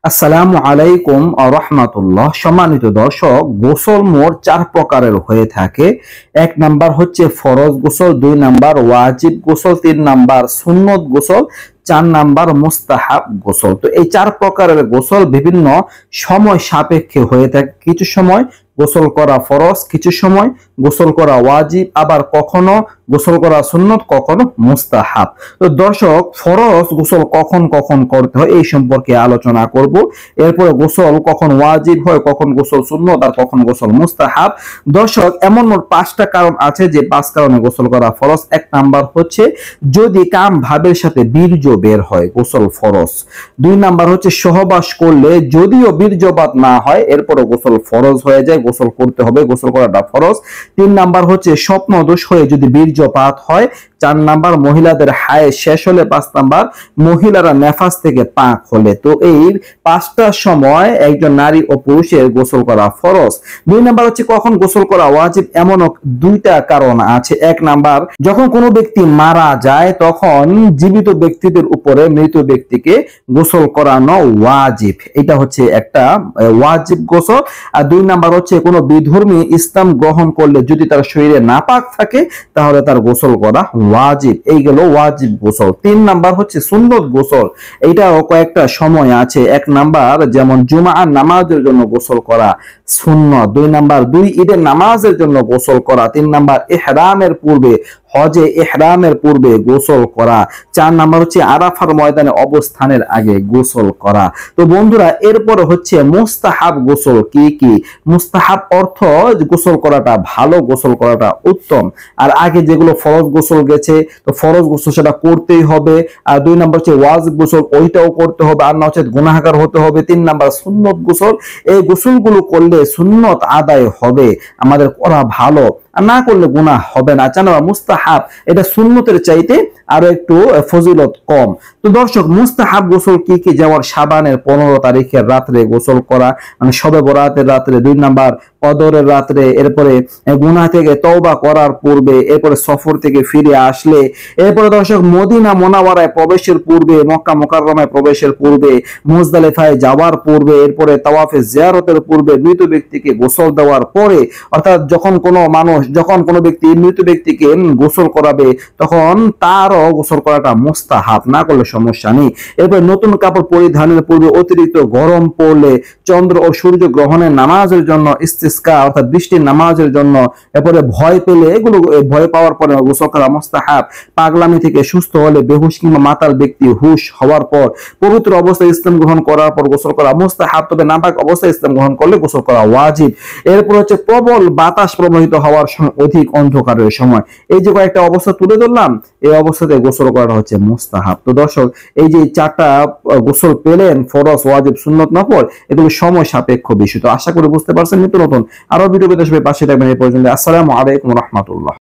আসসালামু আলাইকুম রাহমাতুল্লাহ। সম্মানিত দর্শক, গোসল মোট 4 প্রকারের হয়ে থাকে। 1 নাম্বার হচ্ছে ফরজ গোসল, 2 নাম্বার ওয়াজিব গোসল, 3 নাম্বার সুন্নত গোসল, 4 নাম্বার মুস্তাহাব গোসল। তো এই 4 প্রকারের গোসল বিভিন্ন সময় সাপেক্ষে হয়ে থাকে। কিছু সময় গোসল করা ফরজ, কিছু সময় গোসল করা ওয়াজিব, আবার কখনো গোসল করা সুন্নত, কখনো মুস্তাহাব। তো দর্শক, ফরজ গোসল কখন কখন করতে হয় এই সম্পর্কে আলোচনা করব। এরপরে গোসল কখন ওয়াজিব হয়, কখন গোসল সুন্নত, আর কখন গোসল মুস্তাহাব। দর্শক, এমন মোট 5টা কারণ আছে যে 5 কারণে গোসল করা ফরজ। 1 নাম্বার হচ্ছে যদি কাম ভাবের সাথে বীর্য বের হয়, গোসল ফরজ। 2 নাম্বার হচ্ছে সহবাস করলে যদিও বীর্যপাত না হয় এরপরে গোসল ফরজ হয়ে যায়, গোসল করতে হবে, গোসল করাটা ফরজ। 3 নাম্বার হচ্ছে স্বপ্ন দোষ হয়ে যদি বীর্যপাত হয়। 4 নাম্বার মহিলাদের হায় শেষ হলে। 5 নাম্বার মহিলারা নেফাস থেকে পাক হলে। তো এই 5টা সময় একজন নারী ও পুরুষের গোসল করা ফরজ। 2 নাম্বার হচ্ছে কখন গোসল করা ওয়াজিব। এমনও 2টা কারণ আছে। 1 নাম্বার, যখন কোনো ব্যক্তি মারা যায় তখন জীবিত ব্যক্তিদের উপরে মৃত ব্যক্তিকে গোসল করানো ওয়াজিব। এটা হচ্ছে একটা ওয়াজিব গোসল। আর 2 নাম্বার হচ্ছে কোনো বিধর্মী ইসলাম গ্রহণ করলে যদি তার শরীরে নাপাক থাকে তাহলে তার গোসল করা ওয়াজিব। এই গেল ওয়াজিব গোসল। 3 নাম্বার হচ্ছে সুন্নত গোসল। এইটাও কয়েকটা সময় আছে। 1 নাম্বার যেমন জুমার নামাজের জন্য গোসল করা সুন্নত। 2 নাম্বার 2 ঈদের নামাজের জন্য গোসল করা। 3 নাম্বার ইহরামের পূর্বে, হজে ইহরামের পূর্বে গোসল করা। 4 নাম্বার হচ্ছে আরাফার ময়দানে অবস্থানের আগে গোসল করা। তো বন্ধুরা, এরপরে হচ্ছে মুস্তাহাব গোসল। কি কি মুস্তাহাব? অর্থ গোসল করাটা ভালো, গোসল করাটা উত্তম। আর আগে যেগুলো ফরজ গোসল গেছে, তো ফরজ গোসল সেটা করতেই হবে। আর 2 নাম্বার হচ্ছে ওয়াজিব গোসল, ওইটাও করতে হবে, আর না হচ্ছে গুনাহগার হতে হবে। 3 নাম্বার সুন্নত গোসল। এই গোসলগুলো করলে সুন্নত আদায় হবে, আমাদের করা ভালো, আর না করলে গুনাহ হবে না। 4 নাম্বার মুস্তাহাব, এটা সুন্নতের চাইতে আরো একটু ফজিলত কম। তো দর্শক, মুস্তাহাব গোসল কি কি? যেমন শাবানের 15 তারিখের রাত্রে গোসল করা, মানে শবে বরাতের রাত্রে। 2 নাম্বার কদরের রাত্রে। এরপরে গুনাহ থেকে তওবা করার পূর্বে। এরপরে সফর থেকে ফিরে আসলে। এরপরে দর্শক, মদিনা মুনাওয়ারায় প্রবেশের পূর্বে, মক্কা মুকাররমায় প্রবেশের পূর্বে, মুজদালিফায় যাওয়ার পূর্বে, এরপরে তাওয়াফে জিয়ারতের পূর্বে, মৃত ব্যক্তিকে গোসল দেওয়ার পরে। অর্থাৎ যখন কোনো ব্যক্তি মৃত ব্যক্তিকে গোসল করাবে তখন তারও গোসল করাটা মুস্তাহাব, না করলে সমস্যা নেই। এরপর নতুন কাপড় পরিধানের পূর্বে, অতিরিক্ত গরম পড়লে, চন্দ্র ও সূর্য গ্রহণের নামাজের জন্য, ইস্তিসকা অর্থাৎ বৃষ্টির নামাজের জন্য, এরপরে ভয় পেলে, এগুলো ভয় পাওয়ার পরে গোসল করা মুস্তাহাব। পাগলামি থেকে সুস্থ হলে, বেহুশ কিংবা মাতাল ব্যক্তি হুশ হওয়ার পর, পবিত্র অবস্থায় ইসলাম গ্রহণ করার পর গোসল করা মুস্তাহাব। তবে নাপাক অবস্থায় ইসলাম গ্রহণ করলে গোসল করা ওয়াজিব। এরপর হচ্ছে প্রবল বাতাস প্রবাহিত হওয়ার সময়, অধিক অন্ধকারের সময়। এই যে কয়েকটা অবস্থা তুলে ধরলাম, এই অবস্থাতে গোসল করাটা হচ্ছে মুস্তাহাব। তো দর্শক, এই যে 4টা গোসল পেলেন, ফরজ, ওয়াজিব, সুন্নত, নফল, এগুলো সময় সাপেক্ষ বিষয়। তো আশা করি বুঝতে পারছেন। নিত্য নতুন আরো ভিডিও পেতে সবাই পাশে থাকবেন। এই পর্যন্ত আসসালামু আলাইকুম রাহমাতুল্লাহ।